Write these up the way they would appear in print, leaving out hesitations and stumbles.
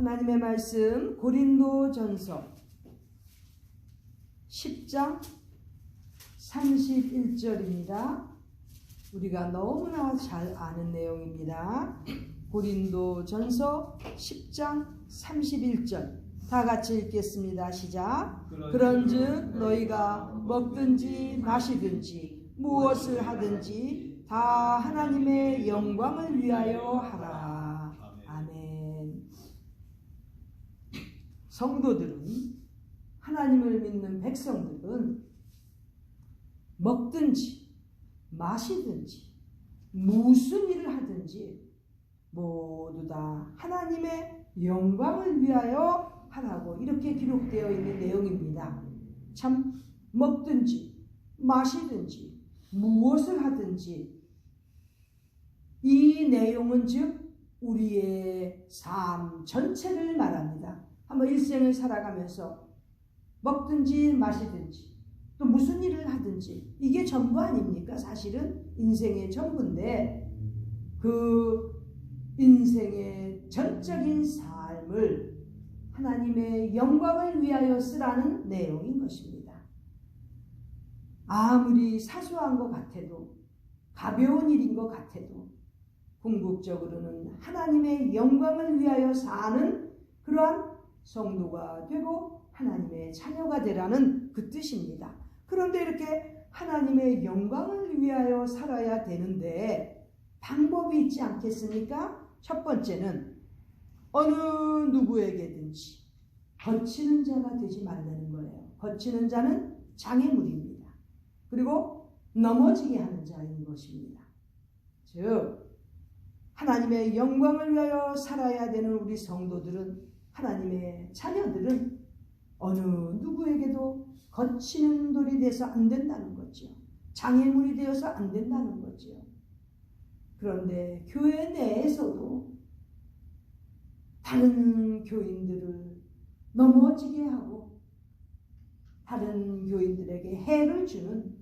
하나님의 말씀 고린도전서 10장 31절입니다. 우리가 너무나 잘 아는 내용입니다. 고린도전서 10장 31절 다 같이 읽겠습니다. 시작. 그런즉 너희가 먹든지 마시든지 무엇을 하든지 다 하나님의 영광을 위하여 하라. 아멘. 성도들은, 하나님을 믿는 백성들은 먹든지 마시든지 무슨 일을 하든지 모두 다 하나님의 영광을 위하여 하라고 이렇게 기록되어 있는 내용입니다. 참, 먹든지 마시든지 무엇을 하든지 이 내용은 즉 우리의 삶 전체를 말합니다. 한번 일생을 살아가면서 먹든지 마시든지 또 무슨 일을 하든지 이게 전부 아닙니까? 사실은 인생의 전부인데 그 인생의 전적인 삶을 하나님의 영광을 위하여 쓰라는 내용인 것입니다. 아무리 사소한 것 같아도, 가벼운 일인 것 같아도 궁극적으로는 하나님의 영광을 위하여 사는 그러한 성도가 되고 하나님의 자녀가 되라는 그 뜻입니다. 그런데 이렇게 하나님의 영광을 위하여 살아야 되는데 방법이 있지 않겠습니까? 첫 번째는 어느 누구에게든지 거치는 자가 되지 말라는 거예요. 거치는 자는 장애물입니다. 그리고 넘어지게 하는 자인 것입니다. 즉 하나님의 영광을 위하여 살아야 되는 우리 성도들은, 하나님의 자녀들은 어느 누구에게도 거치는 돌이 되어서 안 된다는 거죠. 장애물이 되어서 안 된다는 거죠. 그런데 교회 내에서도 다른 교인들을 넘어지게 하고 다른 교인들에게 해를 주는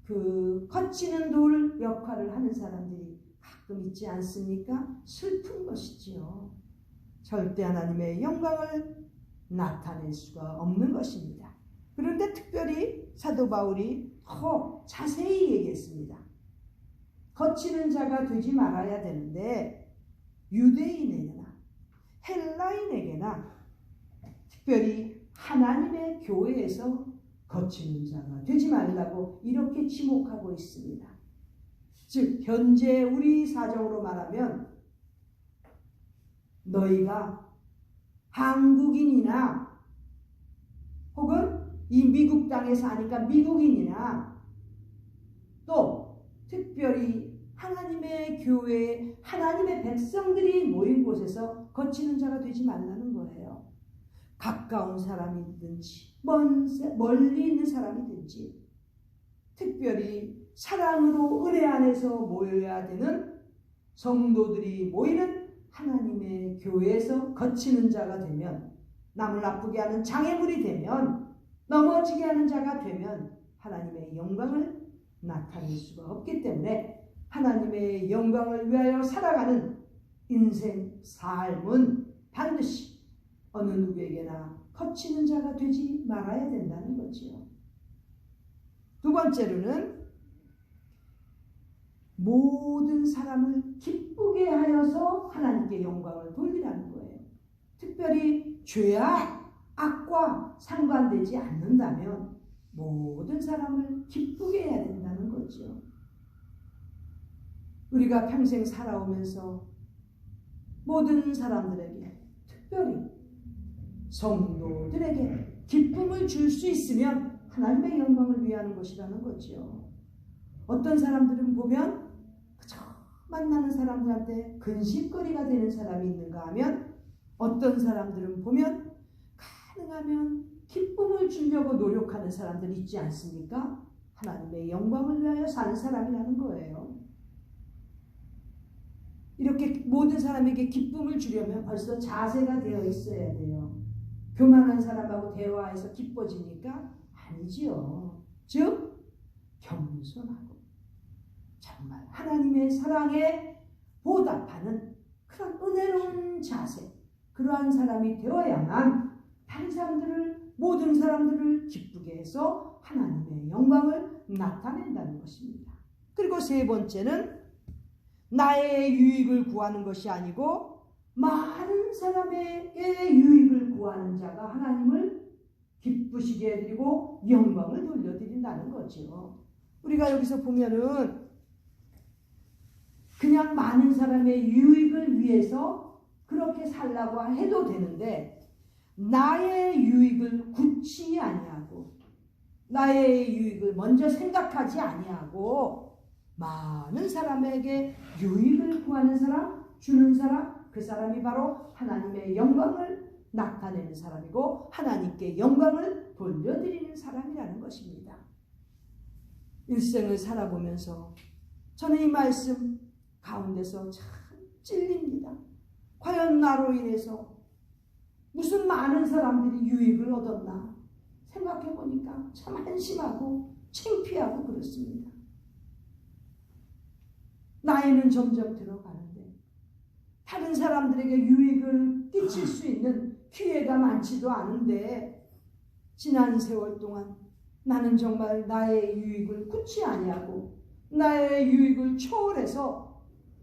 그 거치는 돌 역할을 하는 사람들이 가끔 있지 않습니까? 슬픈 것이지요. 절대 하나님의 영광을 나타낼 수가 없는 것입니다. 그런데 특별히 사도 바울이 더 자세히 얘기했습니다. 거치는 자가 되지 말아야 되는데 유대인에게나 헬라인에게나 특별히 하나님의 교회에서 거치는 자가 되지 말라고 이렇게 지목하고 있습니다. 즉 현재 우리 사정으로 말하면 너희가 한국인이나 혹은 이 미국 땅에 사니까 미국인이나 또 특별히 하나님의 교회, 하나님의 백성들이 모인 곳에서 거치는 자가 되지 말라는 거예요. 가까운 사람이든지 멀리 있는 사람이든지 특별히 사랑으로 은혜 안에서 모여야 되는 성도들이 모이는 하나님의 교회에서 거치는 자가 되면, 남을 아프게 하는 장애물이 되면, 넘어지게 하는 자가 되면 하나님의 영광을 나타낼 수가 없기 때문에 하나님의 영광을 위하여 살아가는 인생 삶은 반드시 어느 누구에게나 거치는 자가 되지 말아야 된다는 거지요. 두 번째로는 모든 사람을 기쁘게 하여서 하나님께 영광을 돌리라는 거예요. 특별히 죄와 악과 상관되지 않는다면 모든 사람을 기쁘게 해야 된다는 거죠. 우리가 평생 살아오면서 모든 사람들에게, 특별히 성도들에게 기쁨을 줄 수 있으면 하나님의 영광을 위하는 것이라는 거죠. 어떤 사람들은 보면 그저 만나는 사람들한테 근심거리가 되는 사람이 있는가 하면, 어떤 사람들은 보면 가능하면 기쁨을 주려고 노력하는 사람들이 있지 않습니까? 하나님의 영광을 위하여 사는 사람이라는 거예요. 이렇게 모든 사람에게 기쁨을 주려면 벌써 자세가 되어 있어야 돼요. 교만한 사람하고 대화해서 기뻐집니까? 아니지요. 즉 겸손하고 정말 하나님의 사랑에 보답하는 그런 은혜로운 자세, 그 그러한 사람이 되어야만 다른 사람들을, 모든 사람들을 기쁘게 해서 하나님의 영광을 나타낸다는 것입니다. 그리고 세 번째는 나의 유익을 구하는 것이 아니고 많은 사람에게 유익을 구하는 자가 하나님을 기쁘시게 해드리고 영광을 돌려드린다는 거죠. 우리가 여기서 보면은 그냥 많은 사람의 유익을 위해서 그렇게 살라고 해도 되는데 나의 유익을 굳이 아니하고 나의 유익을 먼저 생각하지 아니하고 많은 사람에게 유익을 구하는 사람, 주는 사람, 그 사람이 바로 하나님의 영광을 나타내는 사람이고 하나님께 영광을 돌려드리는 사람이라는 것입니다. 일생을 살아보면서 저는 이 말씀 가운데서 참 찔립니다. 과연 나로 인해서 무슨 많은 사람들이 유익을 얻었나 생각해 보니까 참 한심하고 창피하고 그렇습니다. 나이는 점점 들어가는데 다른 사람들에게 유익을 끼칠 수 있는 기회가 많지도 않은데 지난 세월 동안 나는 정말 나의 유익을 굳이 아니하고 나의 유익을 초월해서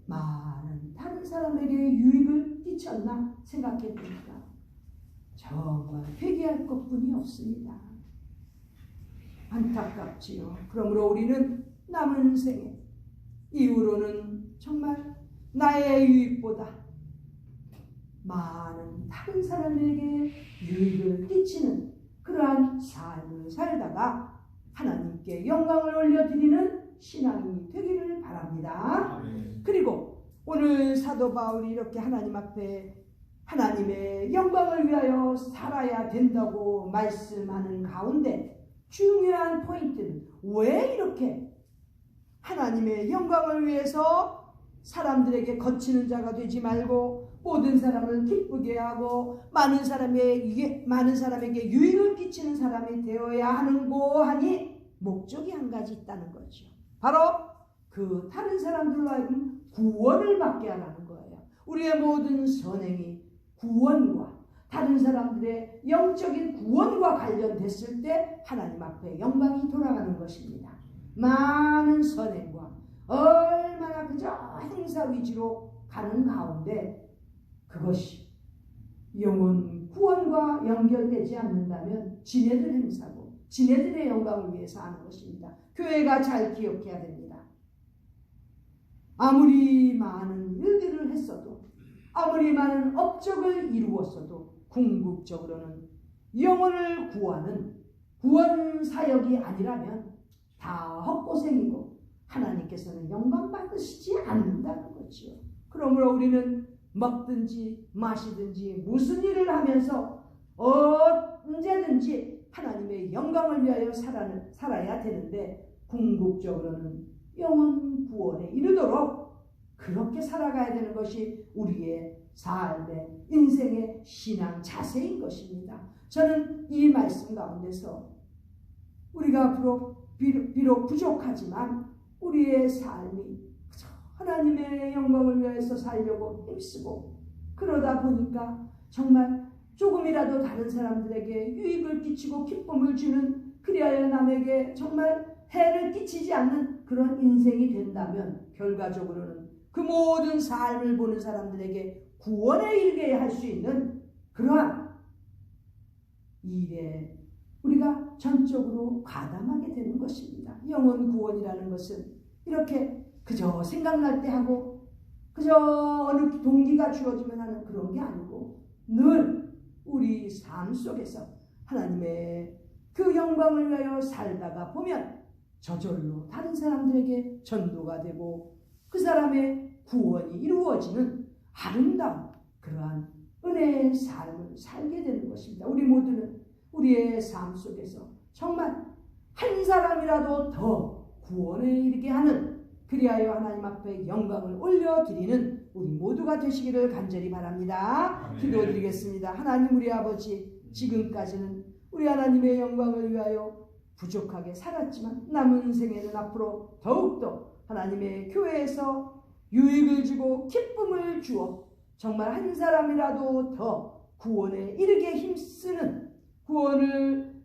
많은 다른 사람에게 유익을 끼쳤나 생각해 보니까 정말 회개할 것뿐이 없습니다. 안타깝지요. 그러므로 우리는 남은 생에 이후로는 정말 나의 유익보다 많은 다른 사람에게 유익을 끼치는 그러한 삶을 살다가 하나님께 영광을 올려드리는 신앙이 되기를 바랍니다. 그리고 오늘 사도 바울이 이렇게 하나님 앞에 하나님의 영광을 위하여 살아야 된다고 말씀하는 가운데 중요한 포인트는 왜 이렇게 하나님의 영광을 위해서 사람들에게 거치는 자가 되지 말고 모든 사람을 기쁘게 하고 많은 사람에게 유익을 끼치는 사람이 되어야 하는고 하니 목적이 한 가지 있다는 거죠. 바로 그 다른 사람들로 하여금 구원을 받게 하라는 거예요. 우리의 모든 선행이 구원과 다른 사람들의 영적인 구원과 관련됐을 때 하나님 앞에 영광이 돌아가는 것입니다. 많은 선행과 얼마나 그저 행사 위주로 가는 가운데 그것이 영혼 구원과 연결되지 않는다면 지네들 행사고 지네들의 영광을 위해서 하는 것입니다. 교회가 잘 기억해야 됩니다. 아무리 많은 일들을 했어도 아무리 많은 업적을 이루었어도 궁극적으로는 영혼을 구하는 구원 사역이 아니라면 다 헛고생이고 하나님께서는 영광 받으시지 않는다는 거지요. 그러므로 우리는 먹든지 마시든지 무슨 일을 하면서 언제든지 하나님의 영광을 위하여 살아야 되는데 궁극적으로는 영혼 구원에 이르도록 그렇게 살아가야 되는 것이 우리의 삶의 인생의 신앙 자세인 것입니다. 저는 이 말씀 가운데서 우리가 비록 부족하지만 우리의 삶이 하나님의 영광을 위해서 살려고 힘쓰고 그러다 보니까 정말 조금이라도 다른 사람들에게 유익을 끼치고 기쁨을 주는 그리하여 남에게 정말 해를 끼치지 않는 그런 인생이 된다면 결과적으로는 그 모든 삶을 보는 사람들에게 구원에 이르게 할 수 있는 그러한 일에 우리가 전적으로 가담하게 되는 것입니다. 영혼 구원이라는 것은 이렇게 그저 생각날 때 하고 그저 어느 동기가 주어지면 하는 그런 게 아니고 늘 우리 삶 속에서 하나님의 그 영광을 위하여 살다가 보면 저절로 다른 사람들에게 전도가 되고 그 사람의 구원이 이루어지는 아름다운 그러한 은혜의 삶을 살게 되는 것입니다. 우리 모두는 우리의 삶 속에서 정말 한 사람이라도 더 구원에 이르게 하는 그리하여 하나님 앞에 영광을 올려드리는 우리 모두가 되시기를 간절히 바랍니다. 기도드리겠습니다. 하나님 우리 아버지 지금까지는 우리 하나님의 영광을 위하여 부족하게 살았지만 남은 생에는 앞으로 더욱더 하나님의 교회에서 유익을 주고 기쁨을 주어 정말 한 사람이라도 더 구원에 이르게 힘쓰는, 구원을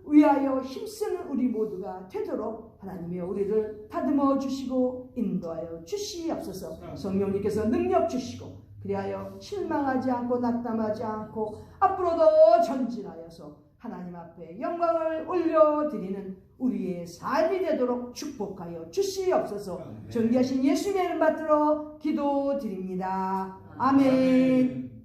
위하여 힘쓰는 우리 모두가 되도록 하나님의 우리를 다듬어 주시고 인도하여 주시옵소서. 성령님께서 능력 주시고 그리하여 실망하지 않고 낙담하지 않고 앞으로도 전진하여서 하나님 앞에 영광을 올려드리는 우리의 삶이 되도록 축복하여 주시옵소서. 존귀하신 예수님의 이름 받들어 기도드립니다. 아멘.